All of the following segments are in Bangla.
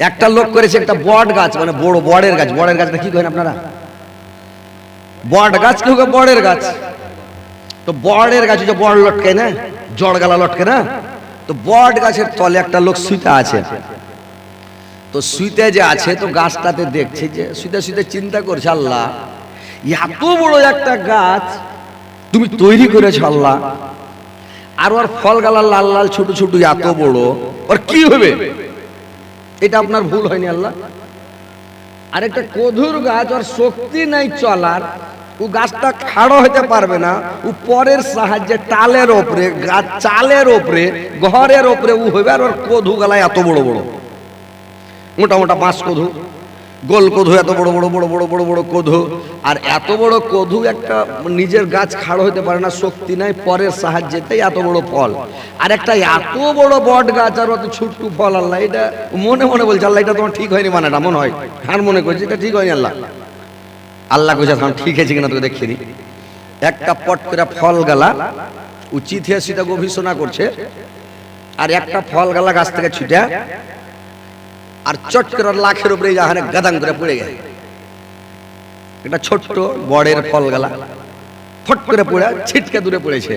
একটা লোক করেছে একটা বট গাছ, মানে বড় বড়ের গাছ। বড়ের গাছটা কি করেন আপনারা? বট গাছ কেউ বড়ের গাছ। তো বড়ের গাছে যে বড় লটকে না, জড় গালা লটকে না, তো বট গাছের তলে একটা লোক শুইতে আছে। তো শুইতে যে আছে, তো গাছটাতে দেখছে যে শুইতে শুইতে চিন্তা করছে, আল্লাহ এত বড় একটা গাছ তুমি তৈরি করেছ আল্লাহ, আর ওর ফল গালা লাল লাল ছোট ছোট এত বড়, ওর কি হবে? এটা আপনার ভুল হয়নি আল্লাহ? আর একটা কদুর গাছ, ওর শক্তি নাই চলার, ও গাছটা খাড়ো হতে পারবে না, ও পরের সাহায্যে টালের ওপরে, গাছ চালের ওপরে, ঘরের ওপরে ও হবে। আর ওর কদু গালায় এত বড় বড়, মোটা মোটা বাঁশ কদু, গোল কদু, এত বড় বড় বড় বড় বড় বড় কদু। আর এত বড় কদু একটা নিজের গাছ খাড়ো হতে পারে না, শক্তি নাই, পরের সাহায্যেতেই এত বড় ফল। আর একটা এত বড় বট গাছ আর অত ছোট্ট ফল। আল্লাহ এটা মনে মনে বলছে, আল্লাহ এটা তোমার ঠিক হয়নি, মানাটা মনে হয় আর মনে করছে এটা ঠিক হয়নি। আল্লাহ আল্লাহ কইছে তখন ঠিক আছে কিনা তোকে দেখিয়ে দিই। একটা পট করে ফল গালা উচিত হয়ে সেটা গবেষণা করছে, আর একটা ফল গালা গাছ থেকে ছুটে আর চট করে লাখের উপরে যাহানে গাদাং করে পড়ে গেছে। এটা ছোট্ট বড়ের ফল গালা ফট করে পড়ে ছিটকে দূরে পড়েছে।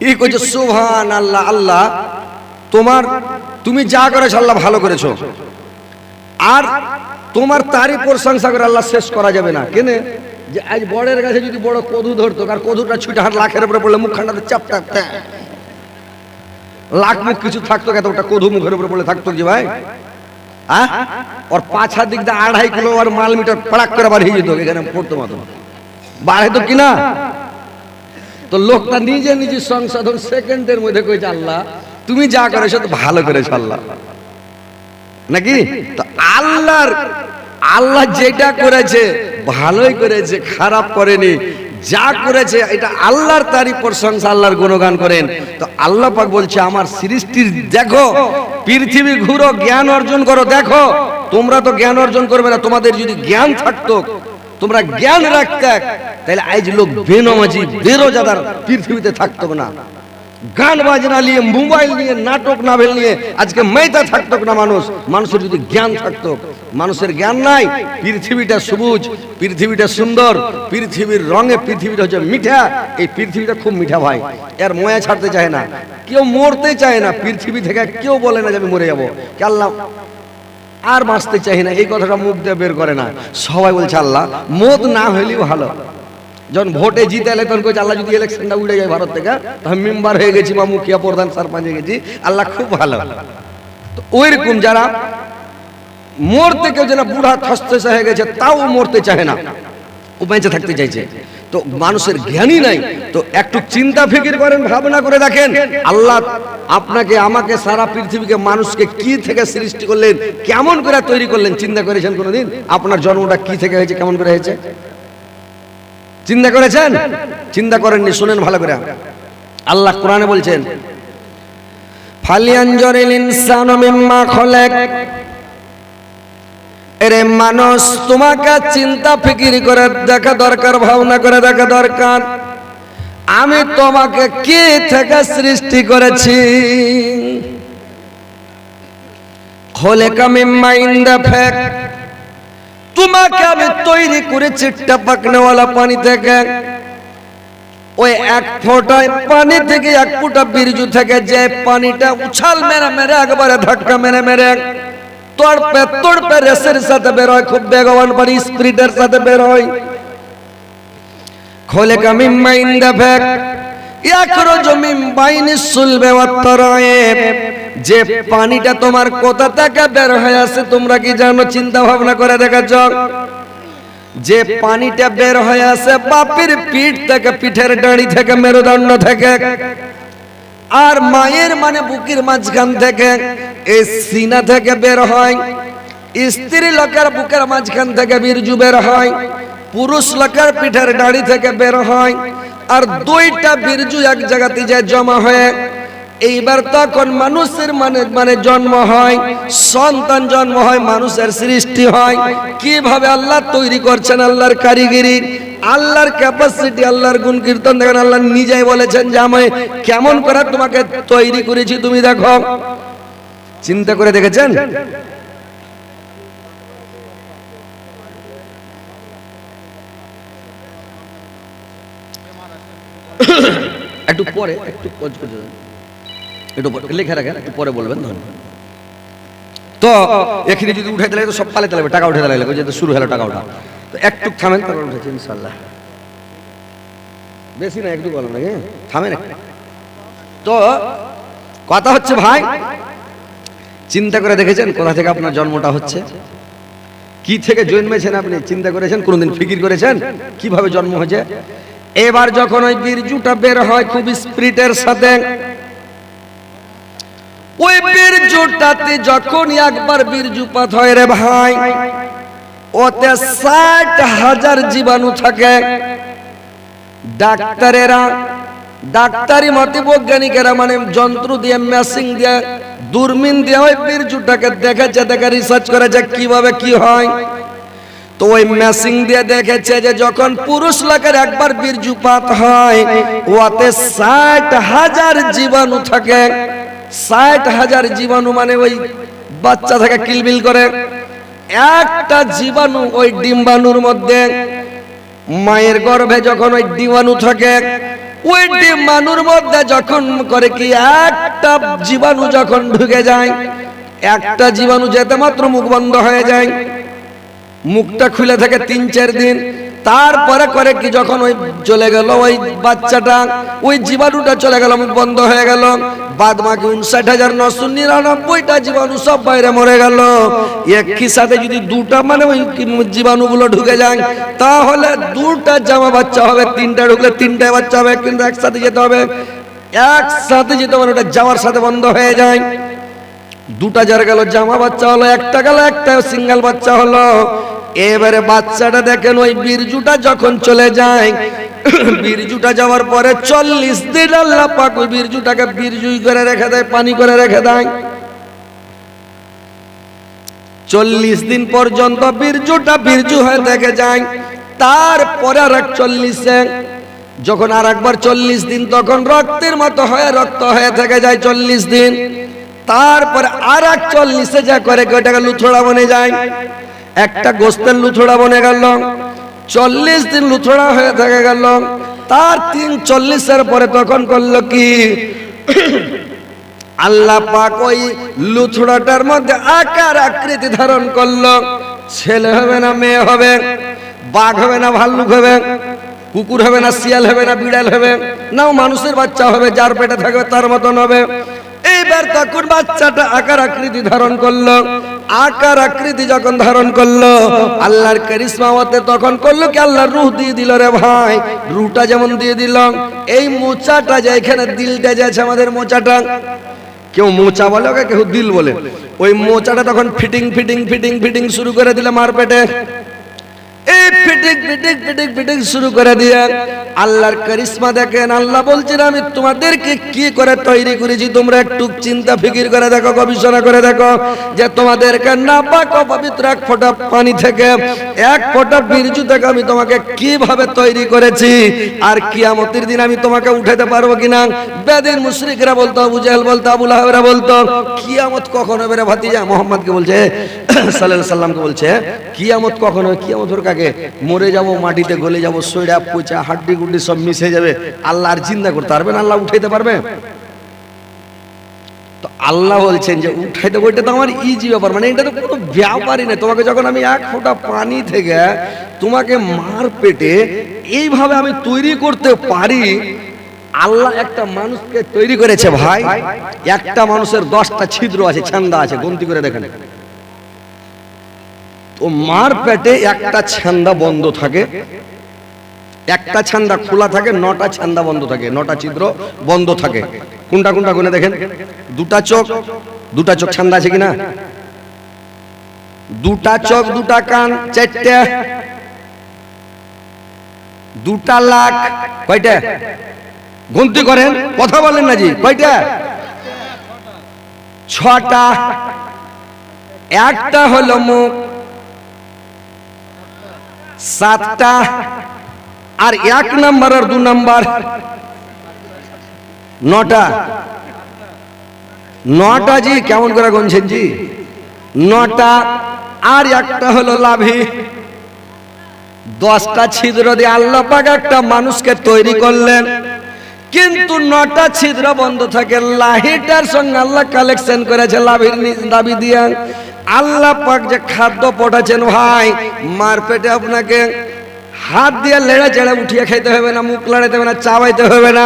এই কইছে সুবহান আল্লাহ, আল্লাহ তোমার, তুমি যা করেছো আল্লাহ ভালো করেছো, আর তোমার তারই প্রশংসা করে আল্লাহ শেষ করা যাবে না। কেন যে আজ বড়ের গাছে যদি বড় কদু ধরতো, আর কদুটা ছুটে হাট লাখের উপরে পড়লে মুখখানটাতে চাপটা লাখ মুখ কিছু থাকতো, ওটা কদু মুখের উপরে পড়লে থাকতো কি ভাই? ওর পাছার দিক দিয়ে 2.5 কিলো আর মাল মিটার পড়াক করে বাড়িয়ে যেত, এখানে পড়তো মাত্র বাড়ে তো কিনা। তো লোকটা নিজে নিজে সংশোধন সেকেন্ডের মধ্যে কইছে, আল্লাহ তুমি যা করেছো তো ভালো করেছো আল্লাহ, নাকি? তো আল্লাহ যেটা করেছে ভালোই করেছে, খারাপ করেনি। যা করেছে এটা আল্লাহর তারই প্রশংসা, আল্লাহর গুণগান করেন। তো আল্লাহ পাক বলছে আমার সৃষ্টির দেখো, পৃথিবী ঘুরো, জ্ঞান অর্জন করো। দেখো তোমরা তো জ্ঞান অর্জন করবে না, তোমাদের যদি জ্ঞান থাকতো, তোমরা জ্ঞান রাখতে, তাহলে আজ লোক বেনামাজি বেরোজাদার পৃথিবীতে থাকতো না। গান বাজনা নিয়ে, মোবাইল নিয়ে, নাটক নাভেল নিয়ে আজকে মেয়েটা থাকতো না মানুষ। মানুষের যদি জ্ঞান থাকতো, মানুষের জ্ঞান নাই। পৃথিবীটা সবুজ, পৃথিবীটা সুন্দর, পৃথিবীর রঙে পৃথিবীটা হচ্ছে মিঠা। এই পৃথিবীটা খুব মিঠা ভাই, এর ময়া ছাড়তে চায় না, কেউ মরতে চায় না পৃথিবী থেকে। কেউ বলে না যে আমি মরে যাবো, কে আল্লাহ আর বাঁচতে চাই না, এই কথাটা মুখ দিয়ে বের করে না। সবাই বলছে আল্লাহ মত না হইলেও ভালো। যখন ভোটে জিতে এলে তখন কইছে আল্লাহ যদি ইলেকশনটা উড়ে যায় ভারত থেকে, তখন মেম্বার হয়ে গেছি বা মুখিয়া প্রধান সরপঞ্চ হয়ে গেছি, আল্লাহ খুব ভালো। তো ওইরকম যারা মরতে কেউ যেন বুড়া থসথসে হয়ে গেছে তাও মরতে চায় না, ও বেঁচে থাকতে চাইছে। তো মানুষের জ্ঞানই নাই। তো একটু চিন্তা ফিকির করেন, ভাবনা করে দেখেন, আল্লাহ আপনাকে আমাকে সারা পৃথিবীকে মানুষকে কি থেকে সৃষ্টি করলেন, কেমন করে তৈরি করলেন? চিন্তা করেছেন কোনোদিন আপনার জন্মটা কি থেকে হয়েছে, কেমন করে হয়েছে? চিন্তা করেছেন? চিন্তা করেননি? শুনেন ভালো করে, আল্লাহ কোরআনে বলছেন ফালিয়ানজুরিল ইনসানু মিম্মা খলাক। এরে মানুষ, তোমাকে চিন্তা ফিকির করে দেখা দরকার, ভাবনা করে দেখা দরকার, আমি তোমাকে কি থেকে সৃষ্টি করেছি। খলাকা মিম্মা ইনদাফাক, তোমাকে আমি তৈরি করেছি টপকনেওয়ালা পানি থেকে। ওই এক ফোঁটা পানি থেকে, এক ফোঁটা বীর্য থেকে যে পানিটা উছাল মেরে মেরে, একবারে ধাক্কা মেরে মেরে তড়পে রেসের সাথে বের হয়, খুব বেগবান পানি স্পিডের সাথে বের হয়। খলাকা মিম্মা ইনদাফাক ইয়াখরুজু মিন বাইনিস সুলবি ওয়াত তারায়েব, যে পানিটা তোমার কোথা থেকে বের হয়ে আসে তোমরা কি জানো? চিন্তা ভাবনা করে দেখেছ? যে পানিটা বের হয়ে আসে বাপের পিঠ থেকে, পিঠের ডাঁড়ি থেকে, মেরুদণ্ড থেকে, আর মায়ের মানে বুকের মাঝখান থেকে, এই সিনা থেকে বের হয়। স্ত্রী লোকের বুকের মাঝখান থেকে বীর্য বের হয়, পুরুষ লোকের পিঠের ডাঁড়ি থেকে বের হয়। আর দুইটা বীর্য এক জায়গাতে যায় জমা হয়ে, এইবার তখন মানুষের মানে জন্ম হয়, সন্তান জন্ম হয়, মানুষের সৃষ্টি হয়। কিভাবে আল্লাহ তৈরি করছেন, আল্লাহর কারিগরি, আল্লাহর ক্যাপাসিটি, আল্লাহর গুণ কীর্তন দেখেন। আল্লাহ নিজেই বলেছেন যে আমি কেমন করে তোমাকে তৈরি করেছি তুমি দেখো। চিন্তা করে দেখেছেন? একটু পরে একটু একটু লেখা রাখেন, একটু পরে বলবেন। ধন্যবাদ। তো এখানে যদি উঠে দিলে তো সব পালে তাহলে টাকা উঠে দিলে যেহেতু শুরু হলো টাকা ওঠা, তো একটু থামেন, তারপর উঠেছে ইনশাল্লাহ। বেশি না, একটু বলেন নাকি, থামেন একটু। তো কথা হচ্ছে ভাই, চিন্তা করে দেখেছেন কোথা থেকে আপনার জন্মটা হচ্ছে? কি থেকে জন্মেছেন আপনি চিন্তা করেছেন? কোনদিন ফিকির করেছেন কিভাবে জন্ম হয়েছে? এবার যখন ওই বীর্যটা বের হয় খুব স্পিরিটের সাথে, ওই বীর্যটাতে যখন একবার বীর্যপাত হয় রে ভাই, ওতে 60,000 জীবাণু থাকে। ডাক্তারেরা, ডাক্তারি মতে বৈজ্ঞানিকেরা মানে যন্ত্র দিয়ে, মেশিন দিয়ে, দূরবীন দিয়ে ওই বীর্যটাকে দেখেছে, দেখে রিসার্চ করেছে কিভাবে কি হয়। তো ওই মেশিন দিয়ে দেখেছে যে যখন পুরুষ লোকের একবার বীর্যপাত হয়, ওতে 60,000 জীবাণু থাকে। 60,000 জীবাণু মানে ওই বাচ্চা থেকে কিলবিল করে। একটা জীবাণু ওই ডিম্বাণুর মধ্যে, মায়ের গর্ভে যখন ওই ডিম্বাণু থাকে, ওই ডিম্বাণুর মধ্যে যখন করে কি একটা জীবাণু যখন ঢুকে যায়, একটা জীবাণু যেতে মাত্র মুখ বন্ধ হয়ে যায়। মুখটা খুলে থাকে 3-4 দিন, তারপরে করে কি যখন ওই চলে গেল ওই বাচ্চাটা, ওই জীবাণুটা চলে গেল, মুখ বন্ধ হয়ে গেল, বাদ বাকি 59,999টা জীবাণু সব বাইরে মরে গেল। একই সাথে যদি দুটা মানে ওই জীবাণুগুলো ঢুকে যায়, তাহলে দুটা জামা বাচ্চা হবে। 3টা ঢুকলে 3টা বাচ্চা হবে, কিন্তু একসাথে যেতে হবে, একসাথে যেতে হবে, ওটা যাওয়ার সাথে বন্ধ হয়ে যায়। দুটা যার গেল জামা বাচ্চা হলো, একটা গেল, একটা সিঙ্গেল বাচ্চা হলো। এবারে বাচ্চাটা দেখেন ওই বীর্যটা যখন চলে যায়, বীর্যটা যাওয়ার পরে 40 দিন আল্লাহ পাক ওই বীর্যটাকে বীর্যই করে রেখে দেয়, পানি করে রেখে দেয়। 40 দিন পর্যন্ত বীর্যটা বীর্য হয়ে থেকে যায়। তারপরে আর 41-এ যখন আর একবার 40 দিন, তখন রক্তের মতো হয়ে রক্ত হয়ে থেকে যায় 40 দিন। তারপরে আর 41-এ যা করে ওটাকে লুথড়া বনে যায়, একটা গোস্তের লুথড়া বনে গেল। 40 দিন লুথড়া হয়ে থেকে গেল। তার 40-এর পরে তখন করলো কি, আল্লাহ পাক ওই লুথড়াটার মধ্যে আকার আকৃতি ধারণ করলো। ছেলে হবে না মেয়ে হবে, বাঘ হবে না ভাল্লুক হবে, কুকুর হবে না শিয়াল হবে না বিড়াল হবে, নাও মানুষের বাচ্চা হবে, যার পেটে থাকবে তার মতন হবে। এইবার তখন বাচ্চাটা আকার আকৃতি ধারণ করলো। আকার আকৃতি যখন ধারণ করলো, আল্লাহর কারিশমা হতে তখন করলো কি, আল্লাহর রূহ দিয়ে দিল রে ভাই। রূহটা যেমন দিয়ে দিল, এই মোচাটা যে এখানে দিলটা যে আছে আমাদের মোচাটা, কেউ মোচা বলে ওকে, কেউ দিল বলে, ওই মোচাটা তখন ফিটিং ফিটিং ফিটিং ফিটিং শুরু করে দিলে মার পেটে। এই ফিটিং ফিটিং ফিটিং ফিটিং শুরু করে দিয়ে আল্লাহর কারিশমা দেখেন। আল্লাহ বলছেন আমি তোমাদেরকে কি করে তৈরি করেছি, তোমরা একটু চিন্তা ফিকির করে দেখো, গবেষণা করে দেখো, যে তোমাদেরকে নাপাক অপবিত্র এক ফোঁটা পানি থেকে, এক ফোঁটা বীর্য থেকে আমি তোমাকে কিভাবে তৈরি করেছি, আর কিয়ামতের দিন আমি তোমাকে উঠাতে পারবো কিনা। বেদিন মুশরিকরা বলতো, আবু জাহেল বলতো, আবু লাহাবরা বলতো, কিয়ামত কখন হবে রে ভাতিজা? মুহাম্মদকে বলছে, সাল্লাল্লাহু আলাইহি সাল্লামকে বলছে, কিয়ামত কখন হবে? কিয়ামত ওর কাকে? মরে যাব, মাটিতে গলে যাব, সইড়া পচা হাড্ডি গুড্ডি সব মিশে যাবে, আল্লাহ আর চিন্তা করতে পারবেন? আল্লাহ উঠাইতে পারবে? তো আল্লাহ বলছেন যে উঠাইতে, ওইটা তো আমার ইজি ব্যাপার, মানে এটা তো কোনো ব্যাপারই না। তোমাকে যখন আমি এক ফোঁটা পানি থেকে তোমাকে মার পেটে এইভাবে আমি তৈরি করতে পারি। আল্লাহ একটা মানুষকে তৈরি করেছে ভাই, একটা মানুষের 10টা ছিদ্র আছে, ছান্দা আছে, গন্তি করে দেখেন। তো মার পেটে একটা ছান্দা বন্ধ থাকে, একটা ছান্দা খোলা থাকে, 9টা ছান্দা বন্ধ থাকে, 9টা ছিদ্র বন্ধ থাকে। কোনটা কোনটা গুনে দেখেন। দুটা চোখ ছান্দা আছে কিনা? দুটা চোখ, দুটা কান, 4টে। দুটা লাখ, কয়টা? গন্তি করেন, কথা বলেন না জি, কয়টা? 6টা। একটা হলো মুখ, 7টা। আর 1 নাম্বার আর 2 নাম্বার 9টা। 9টা জি, কেমন করে গুনছেন জি? 9টা। আর একটা হলো লাভি। 10টা ছিদ্র দিয়ে আল্লাহ পাক একটা মানুষকে তৈরি করলেন। কিন্তু 9টা ছিদ্র বন্ধ থাকে। লাহিটার সঙ্গে আল্লাহ কালেকশন করেছে লাভির দাবি দিয়া। আল্লাহ পাক যে খাদ্য পাঠাচ্ছেন ভাই, মার পেটে আপনাকে হাত দিয়ে লেড়ে চেড়ে উঠিয়ে খেতে হবে না, মুখ লাড়াতে হবে না, চাবাইতে হবে না।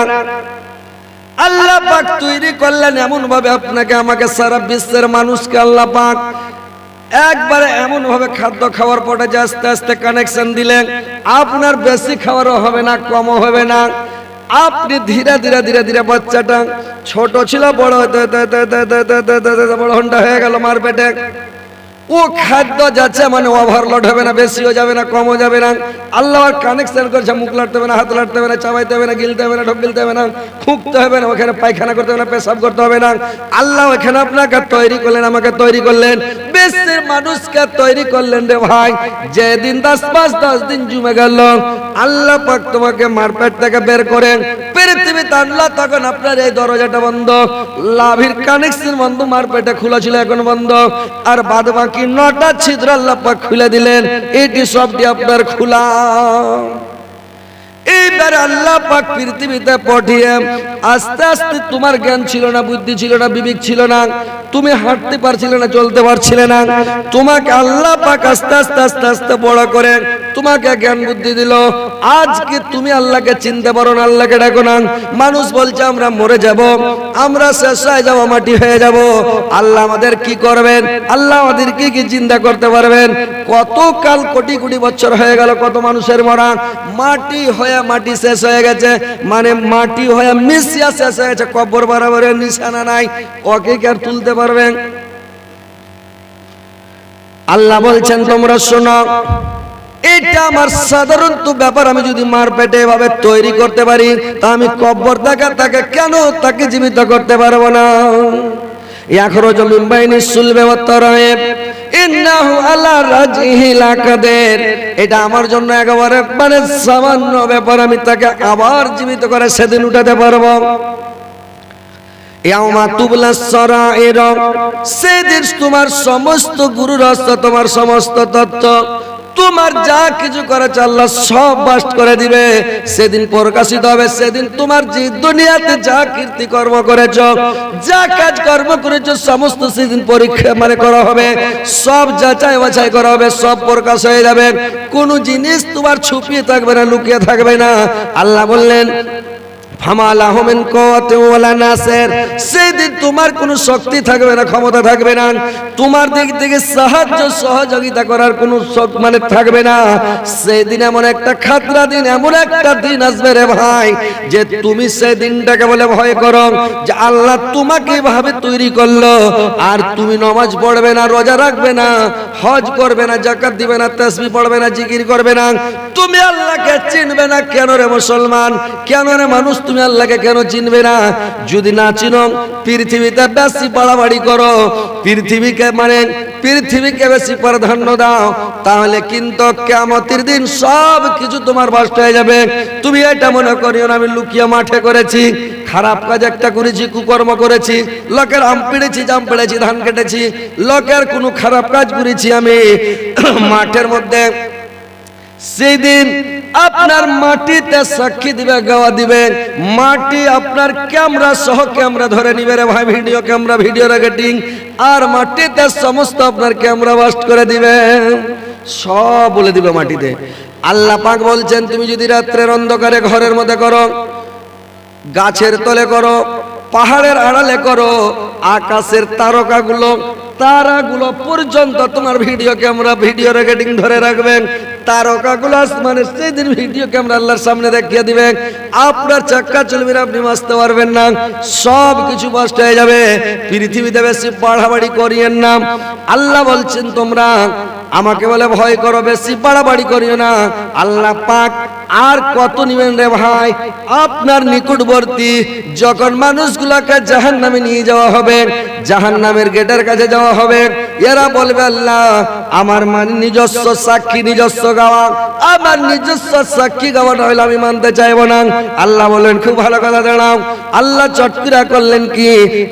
আল্লাহ পাক তৈরি করলেন এমন ভাবে আপনাকে আমাকে, সারা বিশ্বের মানুষকে আল্লাহ পাক একবারে এমন ভাবে খাদ্য খাওয়ার পরে যে আস্তে আস্তে কানেকশন দিলেন, আপনার বেশি খাওয়ারও হবে না, কমও হবে না। আপনি ধীরে ধীরে ধীরে ধীরে, বাচ্চাটা ছোট ছিল বড় বড় ঘন্টা হয়ে গেল মার পেটে, ও খাদ্য যাচ্ছে মানে ওভারলোড হবে না, বেশিও যাবে না, কমও যাবে না। আল্লাহ কানেকশন করছে, মুখ লাড়তে হবে না, হাত লাড়তে হবে না, চাবাইতে হবে না, গিলতে হবে না, ঢোক গিলতে হবে না, ফুঁকতে হবে না, ওখানে পায়খানা করতে হবে না, পেশাব করতে হবে না। আল্লাহ ওখানে আপনাকে তৈরি করলেন, আমাকে তৈরি করলেন, বিশ্বের মানুষকে তৈরি করলেন রে ভাই। যেদিন 10 দিন জমে গেল, আল্লাহ পাক তোমাকে মারপেট থেকে বের করেন পৃথিবীতে আল্লাহ, তখন আপনার এই দরজাটা বন্ধ, লাভির কানেকশন বন্ধ, মারপেটে খোলা ছিল এখন বন্ধ, আর বাদ বাকি 9টা ছিদ্র আল্লাহ পাক খুলে দিলেন, এটি সবটি আপনার খোলা। এইবার আল্লাহ পাক পৃথিবীতে পাঠিয়ে আস্তে আস্তে, তোমার জ্ঞান ছিল না, বুদ্ধি ছিল না, বিবেক ছিল না, তুমি হাঁটতে পারছিলে না, চলতে পারছিলে না, তোমাকে আল্লাহ পাক আস্তে আস্তে আস্তে আস্তে বড় করে তোমাকে জ্ঞান বুদ্ধি দিল। আজকে তুমি আল্লাহকে চিনতে পারো না, আল্লাহকে ডাকো না। মানুষ বলছে আমরা মরে যাব, আমরা শেষ হয়ে যাব, মাটি হয়ে যাব। আল্লাহ আমাদের কি করবেন? আল্লাহ আমাদেরকে কি চিন্তা করতে পারবেন? কত কাল কোটি কোটি বছর হয়ে গেল, কত মানুষের মরা, মাটি হয়ে মাটি শেষ হয়ে গেছে, মানে মাটি হয়ে মিশিয়া শেষ হয়ে গেছে, কবর বরাবরের নিশানা নাই, ওকে কি আর তুলতে পারবেন? আল্লাহ বলছেন তোমরা শোনো, এটা আমার সাধারণত ব্যাপার। আমি যদি মার পেটে এভাবে তৈরি করতে পারি, তা আমি কবর তাকে কেন তাকে জীবিত করতে পারবো না? ইয়াখরুজু মিন বাইনি সুলবি ওয়াত তারায়েব ইন্নাহু আলা রাজিহি লাকাদির। এটা আমার জন্য একেবারে মানে সামান্য ব্যাপার, আমি তাকে আবার জীবিত করে সেদিন উঠাতে পারবো। ইয়াউমা তুবলাস সারাইর, সেদিন তোমার সমস্ত গুরু রহস্য, তোমার সমস্ত তথ্য, তোমার যা কিছু করেছে আল্লাহ সব বাস্ট করে দিবে, সেদিন প্রকাশিত হবে। সেদিন তোমার যে দুনিয়াতে যা কীর্তি কর্ম করেছো, যা কাজ কর্ম করেছো, সমস্ত সেদিন পরীক্ষা মানে করা হবে, সব যাচাই বাছাই করা হবে, সব প্রকাশ হয়ে যাবে। কোনো জিনিস তোমার ছুপিয়ে থাকবে না, লুকিয়ে থাকবে না। আল্লাহ বললেন সেদিন তোমার কোনো শক্তি থাকবে না, ক্ষমতা থাকবে না, তোমার দিক থেকে সাহায্য সহযোগিতা করার কোনো মানে থাকবে না। সেদিন এমন একটা খাতরা দিন, এমন একটা দিন আসবে রে ভাই, যে তুমি সেই দিনটাকে বলে ভয় করো যে আল্লাহ তোমাকে ভাবে তৈরি করলো, আর তুমি নামাজ পড়বে না, রোজা রাখবে না, হজ করবে না, যাকাত দিবে না, তাসবিহ পড়বে না, জিকির করবে না, তুমি আল্লাহকে চিনবে না। কেন রে মুসলমান, কেন রে মানুষ, তুমি আল্লাহকে কেন চিনবে না? যদি না চিনো, পৃথিবীতে বেশি বাড়াবাড়ি করো, পৃথিবীকে মানে পৃথিবীকে বেশি প্রাধান্য দাও, তাহলে কিন্তু কিয়ামতের দিন সব কিছু তোমার নষ্ট হয়ে যাবে। তুমি এটা মনে করিও না আমি লুকিয়ে মাঠে করেছি, খারাপ কাজ একটা করেছি, কুকর্ম করেছি, লোকের আম পেড়েছি, জাম পেড়েছি, ধান কেটেছি, লোকের কোনো খারাপ কাজ করেছি আমি মাঠের মধ্যে। সেই দিন আপনার মাটিতে সাক্ষী দিবে, গাওয়া দিবে, মাটি আপনার ক্যামেরা সহ ক্যামেরা ধরে নিবে রে ভাই, ভিডিও ক্যামেরা, ভিডিও রেকর্ডিং, আর মাটিতে সমস্ত আপনার ক্যামেরা বাস্ট করে দিবে, সব বলে দিবে মাটিতে। আল্লাহ পাক বলছেন তুমি যদি রাত্রের অন্ধকারে ঘরের মধ্যে করো, গাছের তলে করো, পাহাড়ের আড়ালে করো, আকাশের তারাগুলো পর্যন্ত তোমার ভিডিও ক্যামেরা, ভিডিও রেকর্ডিং ধরে রাখবেন। তারকাগুলো আসমানে সেদিন ভিডিও ক্যামেরা আল্লাহর সামনে দেখিয়ে দিবেন, আপনার চাক্কা চলবে না, আপনি বাঁচতে পারবেন না, সব কিছু নষ্ট হয়ে যাবে। পৃথিবীতে বেশি বাড়াবাড়ি করিয়েন না। আল্লাহ বলছেন তোমরা আমাকে বলে ভয় করো, বেশি বাড়াবাড়ি করিও না। আল্লাহ পাক আর কত নিবেন রে ভাই? আপনার নিকটবর্তী যখন মানুষগুলোকে জাহান্নামে নিয়ে যাওয়া হবে, জাহান্নামের গেটের কাছে যাওয়া হবে, এরা বলবে আল্লাহ আমার নিজস্ব সাক্ষী, নিজস্ব গাওয়া, আমার নিজস্ব সাক্ষী গাওয়া হইলে আমি মানতে চাইবো না। আল্লাহ বলেন খুব ভালো কথা দাঁড়াও। আল্লাহ চটকিরা করলেন কি,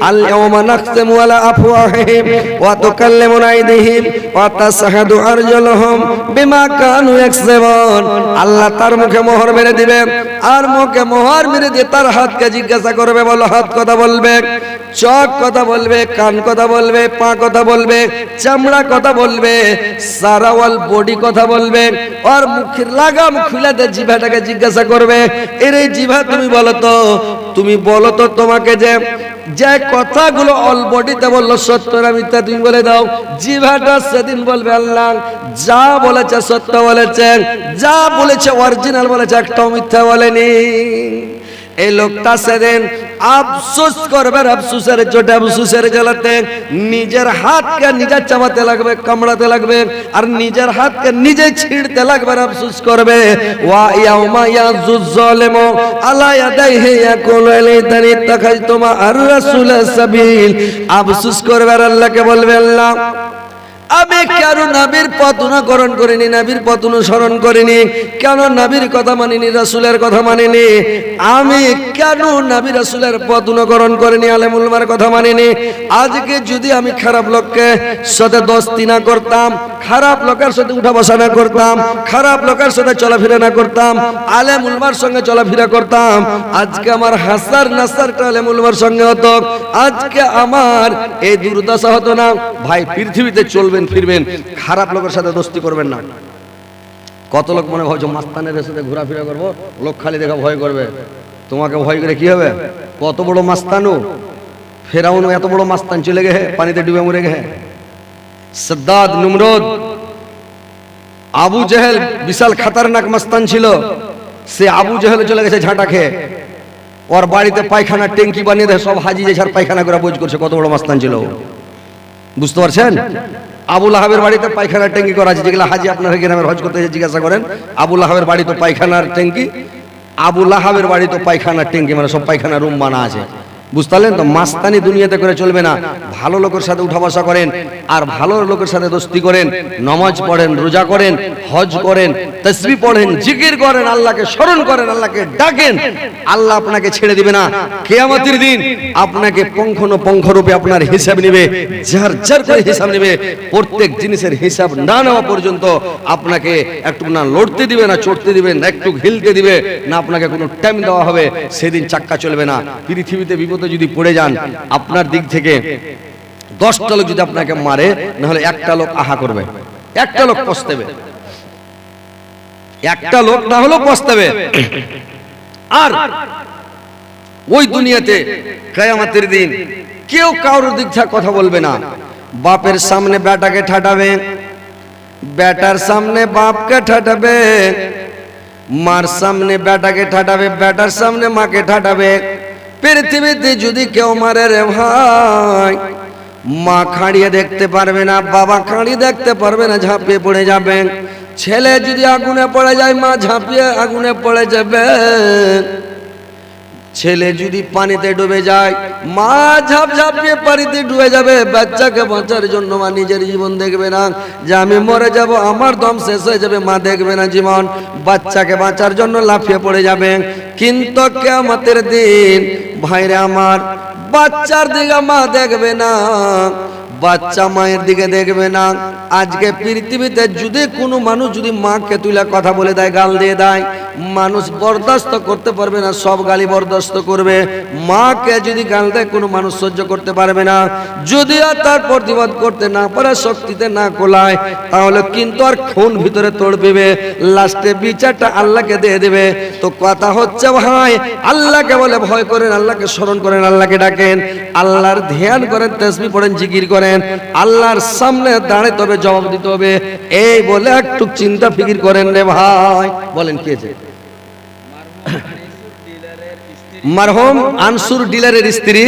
আল ইয়াওমা নাখতিমু আলা আফওয়াহিহিম ওয়া তুকাল্লিমুনা আইদিহিম ওয়া তাশহাদু আরজুলুহুম বিমা কানু ইয়াকসিবুন। আল্লাহ তার মুখে মোহর মেরে দিবে, আর মুখে মোহর মেরে দিয়ে তার হাতকে জিজ্ঞাসা করবে, বলো হাত কথা বলবে, চোখ কথা বলবে, কান কথা বলবে, পা কথা বলবে, চামড়া কথা বলবে, সারা ওয়াল বডি কথা বলবে। আর মুখের লাগাম খুলে দিয়ে জিভাটাকে জিজ্ঞাসা করবে, এর এই জিভা তুমি বলো তো তোমাকে যে কথাগুলো অল বডিতে বললো সত্য না মিথ্যা তুমি বলে দাও। জিভাটা সেদিন বলবে আল্লাহ যা বলেছে সত্য বলেছেন, যা বলেছে অরিজিনাল বলেছে, একটাও মিথ্যা বলেনি। এই লোকটা সেদিন আফসোস করবে, আফসোসের চোটে আফসোসের জ্বালাতে নিজের হাতকে নিজে চাবাতে লাগবে, কামড়াতে লাগবে, আর নিজের হাতকে নিজে ছিঁড়তে লাগবে, আফসোস করবে। ওয়া ইয়াউমা ইয়াজুজ জালিমু আলা ইয়াদাইহি ইয়াকুলু লাইতানি তাখাযতু মা আর রাসূল সাবিল। আফসোস করবে আর আল্লাহকে বলবে, আল্লাহ আমি কেন নবীর পথ অনুকরণ করিনি, নবীর পথ অনুসরণ করিনি, কেন নবীর কথা মানিনি, রাসূলের কথা মানিনি, আমি কেন নবী রাসূলের পথ অনুকরণ করিনি, আলেম উলামার কথা মানিনি। আজকে যদি আমি খারাপ লোককে সাথে দোস্তি না করতাম, খারাপ লোকের সাথে উঠা বসা না করতাম, খারাপ লোকের সাথে চলাফেরা না করতাম, আলেম উলামার সঙ্গে চলাফেরা করতাম, আজকে আমার হাসার নাসারটা আলেম উলামার সঙ্গে হতো, আজকে আমার এই দুর্দশা হতো না। ভাই পৃথিবীতে চলবেন ফিরবেন, খারাপ লোকের সাথে দোস্তি করবেন না। কত লোক মনে ভাবছো মাস্তানের সাথে ঘোরাফেরা করবো, লোক খালি দেখা ভয় করবে, তোমাকে ভয় করে কি হবে? কত বড় মাস্তানু, ফেরাউন এত বড় মাস্তান চলে গে পানিতে ডুবে মরে গে। সাদ্দাদ, নমরুদ, আবু জেহেল বিশাল খতরনাক মাস্তান ছিল, সে আবু জেহেল চলে গেছে ঝাঁটা খেয়ে, ওর বাড়িতে পায়খানা ট্যাঙ্কি বানিয়ে দেয়, সব হাজি যে পায়খানা করে বোঝ করছে, কত বড় মাস্তান ছিল। বুঝতে পারছেন? আবু লাহাবের বাড়িতে পায়খানার ট্যাঙ্কি করা আছে, যেগুলো হাজি আপনারা গ্রামের হজ করতে জিজ্ঞাসা করেন, আবু লাহাবের বাড়ি তো পায়খানার ট্যাঙ্কি, আবু লাহাবের বাড়ি তো পায়খানার ট্যাঙ্কি, মানে সব পায়খানা রুম বানা আছে। বুঝতে পারলেন তো? মাস্তানি দুনিয়াতে করে চলবে না। ভালো লোকের সাথে উঠা বসা করেন, আর ভালো লোকের সাথে দোস্তি করেন, নামাজ পড়েন, রোজা করেন, হজ করেন, তাসবিহ পড়েন, জিকির করেন, আল্লাহকে স্মরণ করেন, আল্লাহকে ডাকেন, আল্লাহ আপনাকে ছেড়ে দিবে না। কিয়ামতের দিন আপনাকে পঙ্খ রূপে আপনার হিসাব নেবে, ঝার করে হিসাব নেবে। প্রত্যেক জিনিসের হিসাব না নেওয়া পর্যন্ত আপনাকে একটু না লড়তে দিবে, না চড়তে দিবে, না একটু হিলতে দিবে, না আপনাকে কোনো টাইম দেওয়া হবে। সেদিন চাক্কা চলবে না। পৃথিবীতে বিপদে যদি পড়ে যান, আপনার দিক থেকে 10টা লোক যদি আপনাকে মারে, না হলে একটা লোক আহা করবে, একটা লোক পস্তাবে, একটা লোক না হলেও পস্তাবে। আর ওই দুনিয়াতে কিয়ামতের দিন কেউ কারোর দিক থেকে কথা বলবে না। বাপের সামনে বেটাকে ঠাটাবে, বেটার সামনে বাপকে ঠাটাবে, মার সামনে বেটাকে ঠাটাবে, বেটার সামনে মাকে ঠাটাবে। পৃথিবীতে যদি কেউ মারে রে ভাই, মা খাড়িয়ে দেখতে পারবে না, বাবা খাড়িয়ে দেখতে পারবে না, ঝাঁপিয়ে পড়ে যাবে। ছেলে যদি আগুনে পড়ে যায়, মা ঝাঁপিয়ে আগুনে পড়ে যাবে। ছেলে যদি পানিতে ডুবে যায়, মা ঝাঁপিয়ে পানিতে ডুবে যাবে। বাচ্চাকে বাঁচার জন্য মা নিজের জীবন দেখবে না, যে আমি মরে যাব, আমার দম শেষ হয়ে যাবে, মা দেখবে না জীবন, বাচ্চাকে বাঁচার জন্য লাফিয়ে পড়ে যাবে। কিন্তু কিয়ামতের দিন ভাইরে আমার, বাচ্চার দিকে মা দেখবে না, বাচ্চা মায়ের দিকে দেখবে না। আজকে পৃথিবীতে যদি কোনো মানুষ যদি মাকে তুলে কথা বলে দেয়, গাল দিয়ে দেয়, মানুষ বরদাস্ত করতে পারবে না, সব গালি বরদাস্ত করবে। মাকে যদি গাল দেয় কোনো মানুষ সহ্য করতে পারবে না। যদি আর তার প্রতিবাদ করতে না পারে, শক্তিতে না কোলায়, তাহলে কিন্তু আর খুন ভিতরে তড়পেবে, লাস্টে বিচারটা আল্লাহকে দিয়ে দেবে। তো কথা হচ্ছে ভাই, আল্লাহকে বলে ভয় করেন, আল্লাহকে স্মরণ করেন, আল্লাহকে ডাকেন, আল্লাহর ধ্যান করেন, তাসবিহ পড়েন, জিকির করেন, আল্লাহর সামনে দাঁড়াতে হবে, জবাব দিতে হবে। এই বলে একটু চিন্তা ফিকির করেন রে ভাই। বলেন কি আছে? মারহুম আনসুর ডিলারের স্ত্রী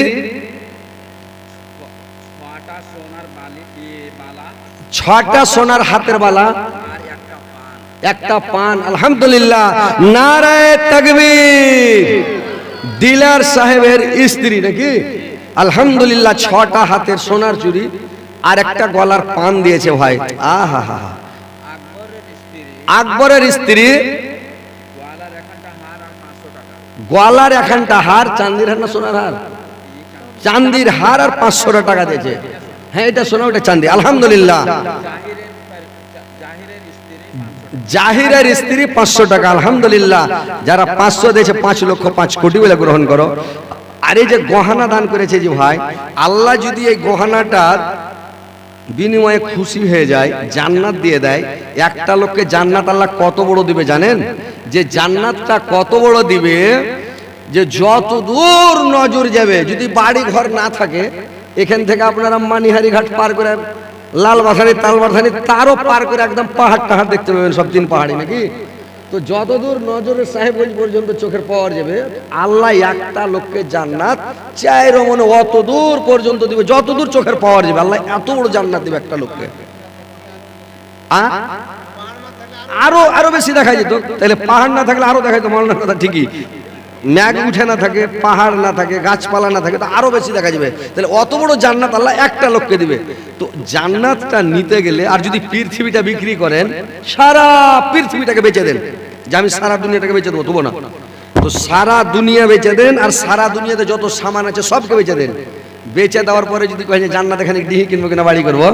6টা সোনার হাতের বালা, একটা পান। আলহামদুলিল্লাহ, নারায়ে তাকবীর। ডিলার সাহেবের স্ত্রী নাকি? আলহামদুলিল্লাহ, 6টা হাতের সোনার চুড়ি আর একটা গলার পান দিয়েছে ভাই। আহা হা। আকবরের স্ত্রী গলার এখানটা হার, চান্দির হার না সোনার হার? চান্দির হার আর 500 টাকা দিয়েছে। হ্যাঁ এটা সোনা, ওটা চান্দি। আলহামদুলিল্লাহ। জাহিরের স্ত্রী 500 টাকা। আলহামদুলিল্লাহ। যারা 500 দিয়েছে 5 লক্ষ 5 কোটি বলে গ্রহণ করো। আর এই যে গহনা দান করেছে যে ভাই, আল্লাহ যদি এই গহনাটার বিনিময়ে খুশি হয়ে যায়, জান্নাত দিয়ে দেয়, একটা লোককে জান্নাত আল্লাহ কত বড় দিবে জানেন? যে জান্নাতটা কত বড় দিবে, যে যত দূর নজর যাবে, যদি বাড়ি ঘর না থাকে, এখান থেকে আপনারা মানিহারি ঘাট পার করে লালবাথানি তালবাথানি তারও পার করে একদম পাহাড় টাহাড় দেখতে পাবেন, সব 3 পাহাড়ি নাকি। তো যতদূর নজরের সাহেবগঞ্জ পর্যন্ত চোখের পাওয়ার যাবে, আল্লাহ একটা লোককে জান্নাত চাইরো মনে অত দূর পর্যন্ত দিবে, যতদূর চোখের পাওয়ার যাবে আল্লাহ এত বড় জান্নাত দিবে একটা লোককে। আরো আরো বেশি দেখা যেত। তাহলে পাহাড় না থাকলে আরো দেখা যেত, মাওলানার কথা ঠিকই। ম্যাগ উঠে না থাকে, পাহাড় না থাকে, গাছপালা না থাকে, তো আরো বেশি দেখা যাবে। তাহলে অত বড় জান্নাত আল্লাহ একটা লোককে দিবে। তো জান্নাতটা নিতে গেলে, আর যদি পৃথিবীটা বিক্রি করেন, সারা পৃথিবীটাকে বেচে দেন, যে আমি সারা দুনিয়াটাকে বেচে দেবো, তবু না, তো সারা দুনিয়া বেচে দেন, আর সারা দুনিয়াতে যত সামান আছে সবকে বেচে দেন। বেচে দেওয়ার পরে যদি কয় যে জান্নাতে এখানে ডিহি কিনবো কিনা বাড়ি করবো,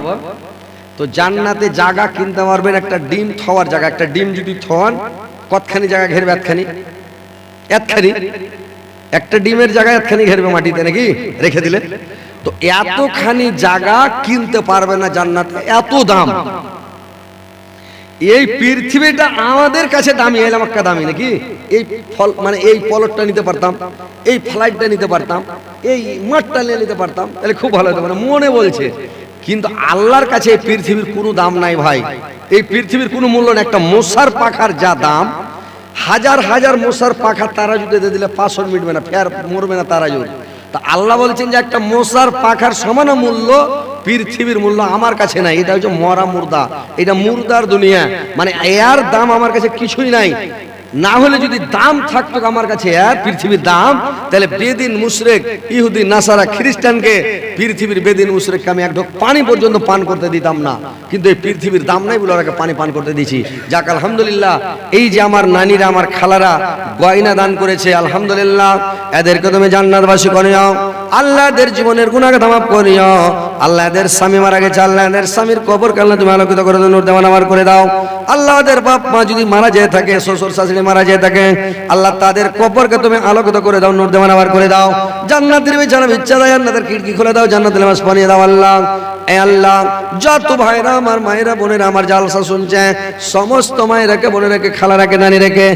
তো জান্নাতে জায়গা কিনতে পারবেন একটা ডিম থওয়ার জায়গা। একটা ডিম যদি থন, কতখানি জায়গা ঘেরবে? এতখানি, এতখানি। একটা ডিমের জায়গায় এতখানি ঘেরবে মাটিতে নাকি রেখে দিলে। তো এতখানি জায়গা কিনতে পারবে না জান্নাতে, এত দাম। এই পৃথিবীটা আমাদের কাছে দামি, এলাম একটা দামি নাকি। এই ফল মানে এই পলটটা নিতে পারতাম, এই ফ্লাইটটা নিতে পারতাম, এই মাঠটা নিতে পারতাম, তাহলে খুব ভালো হতো, মানে মনে বলছে। কিন্তু আল্লাহর কাছে এই পৃথিবীর কোনো দাম নাই ভাই, এই পৃথিবীর কোনো মূল্য নেই। একটা মশার পাখার যা দাম, হাজার হাজার মশার পাখা তারাজুতে দিয়ে দিলে 500 মিটবে না, ফের মরবে না তারাজু। তা আল্লাহ বলছেন যে একটা মশার পাখার সমান মূল্য পৃথিবীর মূল্য আমার কাছে নাই। এটা হচ্ছে মরা মুর্দা, এটা মুর্দার দুনিয়া, মানে এর দাম আমার কাছে কিছুই নাই। না হলে যদি দাম থাকতো আমার কাছে আর পৃথিবীর দাম, তাহলে বেদিন মুশরিক ইহুদি নাসারা খ্রিস্টানকে, পৃথিবীর বেদিন মুশরিককে আমি এক ঢোক পানি পর্যন্ত পান করতে দিতাম না। কিন্তু এই পৃথিবীর দাম নাই বলে ওরাকে পানি পান করতে দিয়েছি। যাক আলহামদুলিল্লাহ। এই যে আমার নানিরা আমার খালারা গয়না দান করেছে, আলহামদুলিল্লাহ, এদেরকে তুমি জান্নাতবাসী করিও। আল্লাহ এদের জীবনের গুনাহ মাফ করিও। আল্লাহ এদের স্বামী মারা গেছে, আল্লাহ এদের স্বামীর কবর আল্লাহ তুমি আলোকিত করে দাও, নূর দেওয়ান আমার করে দাও। আল্লাহ এদের বাপ মা যদি মারা যেয়ে থাকে, শ্বশুর শাশুড়ি মারা যেয়ে থাকে, আল্লাহ তাদের কবরকে তুমি আলোকিত করে দাও, নূর দেওয়ান আমার করে দাও। জান্নাতের বিছানা বিচ্ছা দাও, জান্নাতের খিড়কি খুলে দাও, জান্নাতের মাছ পানিয়ে দাও। আল্লাহ এ আল্লাহ, যত ভাইরা আমার মায়েরা বোনেরা আমার জালসা শুনছে, সমস্ত মায়েরাকে বোনেরাকে খালারাকে নানিরাকে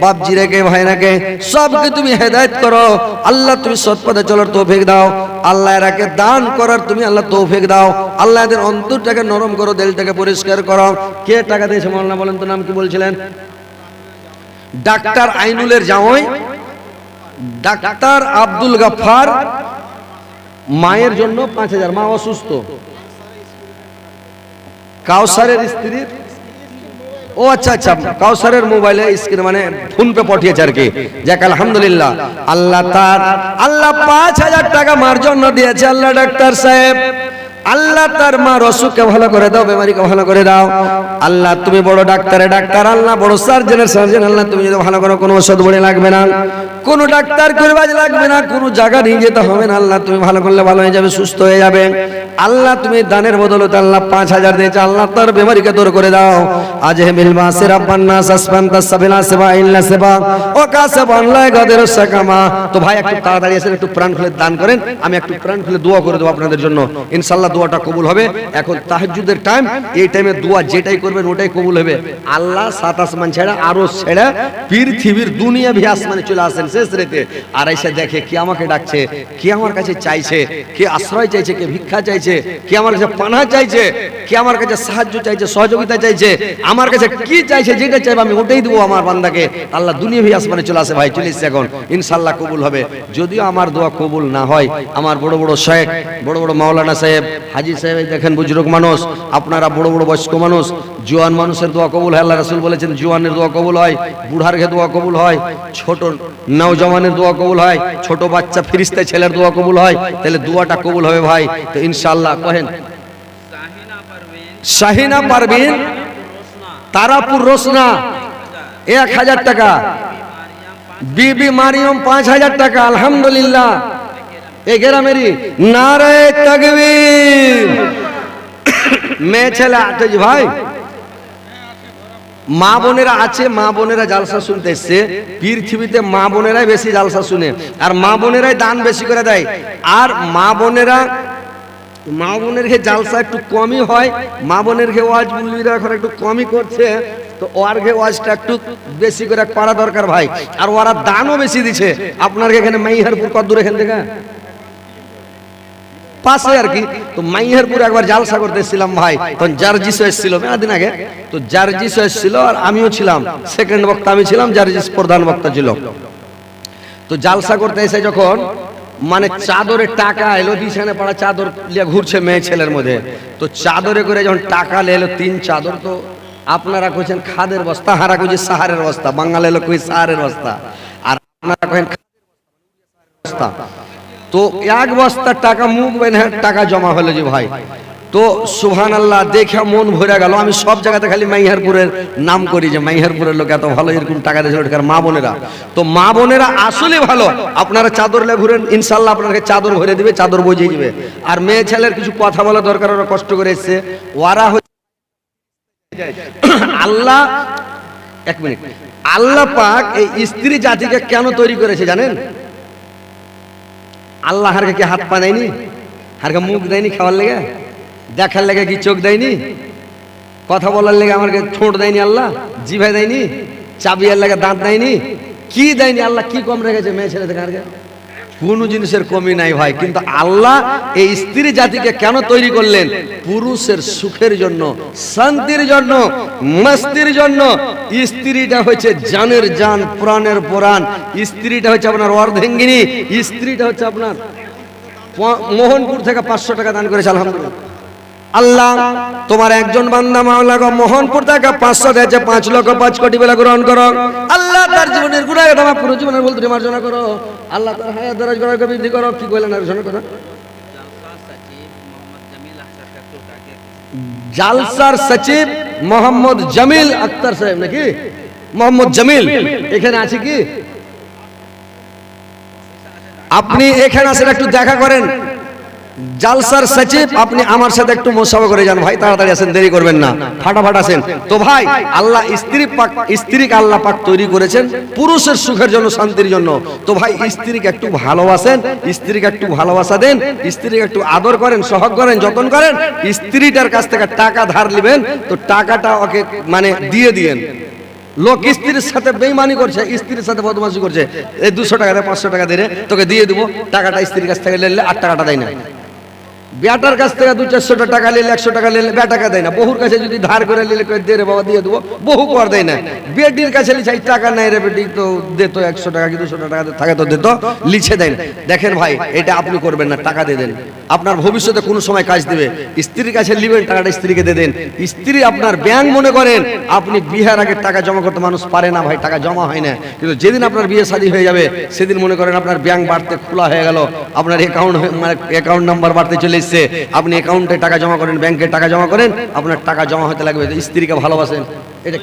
বাপজি রেখে ভাইরাকে সবকে তুমি হেদায়েত করো। আল্লাহ তুমি সৎ পথে চলার তৌফিক দাও। আল্লাহ এরাকে দান করার তুমি আল্লাহ তৌফিক দাও। আল্লাহ এদের অন্তরটাকে নরম করো, দিলটাকে পরিষ্কার করো। কে টাকা দিয়েছে মাওলানা বলেন তো, নাম কি বলছিলেন? ডাক্তার আইনুলের জামাই ডাক্তার আব্দুল গাফফার। মায়ের জন্য 5000, মা অসুস্থ। কাউসারের স্ত্রীর, ও আচ্ছা আচ্ছা, কাউসারের মোবাইলে স্ক্রিন মানে ফোন পে পাঠিয়েছে আর কি। যাক আলহামদুলিল্লাহ। আল্লাহ তার আল্লাহ 5000 টাকা মার জন্য দিয়েছে। আল্লাহ ডাক্তার সাহেব, আল্লাহ তার মার অসুখকে ভালো করে দাও, বেমারিকে ভালো করে দাও। আল্লাহ তুমি বড় ডাক্তারে ডাক্তার, আল্লাহ বড় সার্জনের সার্জন। আল্লাহ তুমি যদি ভালো করো, কোনো ওষুধ বড়ি লাগবে না, কোনো ডাক্তার করবাজ লাগবে না, কোনো জায়গা নিয়ে যেতে হবে না। আল্লাহ তুমি ভালো করলে ভালো হয়ে যাবে, সুস্থ হয়ে যাবে। আল্লাহ তুমি দানের বদলতে আল্লাহ 5000 দিয়েছে। আল্লাহ তার বেমারিকে দূর করে দাও। আজ হে বিল মাসির আব্বান্না সাসফান্তা সাবিলা সেবা ইল্লা সেবা ও কাসাবান লা গাদের সাকামা। তো ভাই একটু তাড়াতাড়ি এসে একটু প্রাণ খুলে দান করেন, আমি একটু প্রাণ খুলে দোয়া করে দেব আপনাদের জন্য। ইনশাআল্লাহ দোয়াটা কবুল হবে। এখন তাহাজ্জুদের টাইম, এই টাইমে দোয়া যেটাই করবেন ওটাই কবুল হবে। আল্লাহ 7 আসমান ছেড়ে আরো ছেড়ে পৃথিবীর দুনিয়া ভি আসমানে চলে আসেন শেষ রাতে, আর এসে দেখে কে আমাকে ডাকছে, কে আমার কাছে চাইছে, কে আশ্রয় চাইছে, কে ভিক্ষা চাইছে, কে আমার কাছে পানাহ চাইছে, কে আমার কাছে সাহায্য চাইছে, সহযোগিতা চাইছে, আমার কাছে কি চাইছে, যেটা চাইবে আমি ওটাই দেবো আমার বান্দাকে। আল্লাহ দুনিয়া ভি আসমানে চলে আসে ভাই, চলে এসেছে এখন। ইনশাআল্লাহ কবুল হবে। যদিও আমার দোয়া কবুল না হয়, আমার বড় বড় শেখ, বড় বড় মাওলানা সাহেব, হাজি সাহেব, দেখেন বুজুর্গ মানুষ, আপনারা বড় বড় বয়স্ক মানুষ, জোয়ান মানুষের দোয়া কবুল হয়। আল্লাহ রাসূল বলেছেন জোয়ানের দোয়া কবুল হয়, বুড়ার দোয়া কবুল হয়, ছোট নওজওয়ানের দোয়া কবুল হয়, ছোট বাচ্চা ফিরিস্তা ছেলের দোয়া কবুল হয়। তাহলে দোয়াটা কবুল হবে ভাই। তো ইনশাআল্লাহ কহেন। শাহিনা পারভিন, তারাপুর রোশনা, 1000 টাকা। বিবি মারিয়ম 5000 টাকা, আলহামদুলিল্লাহ। এ গ্রামেরই নারে তাকবীর। মেয়ে ছেলে আছে জি ভাই, মা বোনেরা আছে, মা বোনেরা জালসা শুনতে এসছে। পৃথিবীতে মা বোনেরাই বেশি জালসা শুনে, আর মা বোনেরাই দান বেশি করে দেয়। আর মা বোনের জালসা একটু কমই হয়, মা বোনের ওয়াজ মুল্লিরা এখন একটু কমই করছে, তো ওর ওয়াজটা একটু বেশি করে করা দরকার ভাই। আর ওরা দানও বেশি দিচ্ছে। আপনার এখানে মাইহারপুর কত দূর এখান থেকে? পাশে আর কি। তো মাইহারপুর একবার জালসা করতে এসেছিলাম ভাই, তখন জার্জিস এসেছিল মেয়াদিন আগে। তো জার্জিস এসেছিল আর আমিও ছিলাম, সেকেন্ড বক্তা আমি ছিলাম, জার্জিস প্রধান বক্তা ছিল। তো জালসা করতে এসে যখন মানে চাদরে টাকা এলো, বিছানে পড়া চাদর নিয়ে ঘুরছে মেয়ে ছেলের মধ্যে, তো চাদরে করে যখন টাকা এলো 3 চাদর, তো আপনারা কইছেন খাদের বস্তা, হারা কইছে সাহারের বস্তা, বাঙালি লোক কই সাহারের বস্তা, আর আপনারা কইছেন বস্তা। তো 1 বস্তা টাকা মুখ বেনে টাকা জমা হলো যে ভাই। তো সুবহানাল্লাহ, দেখে মন ভরে গেল। আমি সব জায়গাতে খালি মাইহারপুরের নাম করি যে মাইহারপুরের লোক এত ভালো, এরকম টাকা দিয়েছে মা বোনেরা। তো মা বোনেরা আসলে ভালো। আপনারা চাদর লে ঘুরেন, ইনশাল্লাহ আপনাকে চাদর ভরে দিবে, চাদর বুঝিয়ে দিবে। আর মেয়ে ছেলের কিছু কথা বলা দরকার, ওরা কষ্ট করে এসছে। ওরা আল্লাহ, 1 মিনিট, আল্লাহ পাক এই স্ত্রী জাতিকে কেন তৈরি করেছে জানেন? আল্লাহ হারকে কি হাত পা দেয়নি? হারকে মুখ দেয়নি খাওয়ার লেগে? দেখার লেগে কি চোখ দেয়নি? কথা বলার লেগে আমাকে ঠোঁট দেয়নি? আল্লাহ জিভাই দেয়নি? চাবিয়ার লেগে দাঁত দেয়নি? কি দেয়নি? আল্লাহ কি কম রেখেছে মেয়ে ছেলে থেকে? হারকে কোনো জিনিসের কমি নাই ভাই। কিন্তু আল্লাহ এই স্ত্রী জাতিকে কেন তৈরি করলেন? পুরুষের সুখের জন্য, শান্তির জন্য, মস্তির জন্য। স্ত্রীটা হচ্ছে জানের জান, প্রাণের প্রাণ। স্ত্রীটা হচ্ছে আপনার অর্ধাঙ্গিনী। স্ত্রীটা হচ্ছে আপনার মোহনপুর থেকে 500 টাকা দান করেছে, আলহামদুলিল্লাহ। আল্লাহ তোমার একজন বান্দা মাওলা গো মোহনপুর থেকে 500 দিয়েছে, 5 লক্ষ 5 কোটি বেলা গ্রহণ করো। আল্লাহ তার জীবনের গুনাহ ক্ষমা পুরো জীবনের ভুল ত্রুটি মার্জনা করো। আল্লাহ তার হায়াত দরাজ করার বৃদ্ধি করো। কি কইলেন আর শোনো কথা? জালসার সচিব মোহাম্মদ জামিল আক্তার সাহেব নাকি? মোহাম্মদ জামিল এখানে আছে কি? আপনি এখানে আসেন, একটু দেখা করেন। জালসার সচিব, আপনি আমার সাথে একটু মোসাফা করে যান ভাই, তাড়াতাড়ি আসেন, দেরি করবেন না, ফাটাফাট আসেন। তো ভাই আল্লাহ স্ত্রীকে আল্লাহ পাক তৈরি করেছেন পুরুষের সুখের জন্য, শান্তির জন্য। তো ভাই স্ত্রীকে একটু ভালোবাসেন, স্ত্রীকে একটু ভালোবাসা দেন, স্ত্রীকে একটু আদর করেন, সহগ করেন, যত্ন করেন। স্ত্রীটার কাছ থেকে টাকা ধার নেবেন, তো টাকাটা ওকে মানে দিয়ে দিয়েন। লোক স্ত্রীর সাথে বেইমানি করছে, স্ত্রীর সাথে বদমাশি করছে, এই 200 টাকা দে, 500 টাকা দিয়ে তোকে দিয়ে দেবো, টাকাটা স্ত্রীর কাছ থেকে নিলে আর টাকাটা দেয় না। বেটার কাছ থেকে 200-400 টাকা নিলে, 100 টাকা নিলে বেটাকে দেয় না। বহুর কাছে যদি ধার করে নিলে দে রে বাবা দিয়ে দেবো, বহু কর দেয় না। বেটির কাছে লিখাই টাকা নাই রে বেটি, তো দে তো 100 টাকা কি 200 টাকা থাকে তো দে তো, লিখে দেন। দেখেন ভাই এটা আপনি করবেন না, টাকা দিয়ে দেন, আপনার ভবিষ্যতে কোনো সময় কাজ দিবে। স্ত্রীর কাছে নেবেন, টাকাটা স্ত্রীকে দিয়ে দেন। স্ত্রী আপনার ব্যাংক মনে করেন। আপনি বিয়ের আগে টাকা জমা করতে মানুষ পারে না ভাই, টাকা জমা হয় না। কিন্তু যেদিন আপনার বিয়ে শাদী হয়ে যাবে, সেদিন মনে করেন আপনার ব্যাংক বাড়তে খোলা হয়ে গেল, আপনার অ্যাকাউন্ট নাম্বার বাড়তে চলে এসছে, আপনি অ্যাকাউন্টে টাকা জমা করেন, ব্যাংকে টাকা জমা করেন, আপনার টাকা জমা হতে লাগবে। স্ত্রীকে ভালোবাসেন। এটা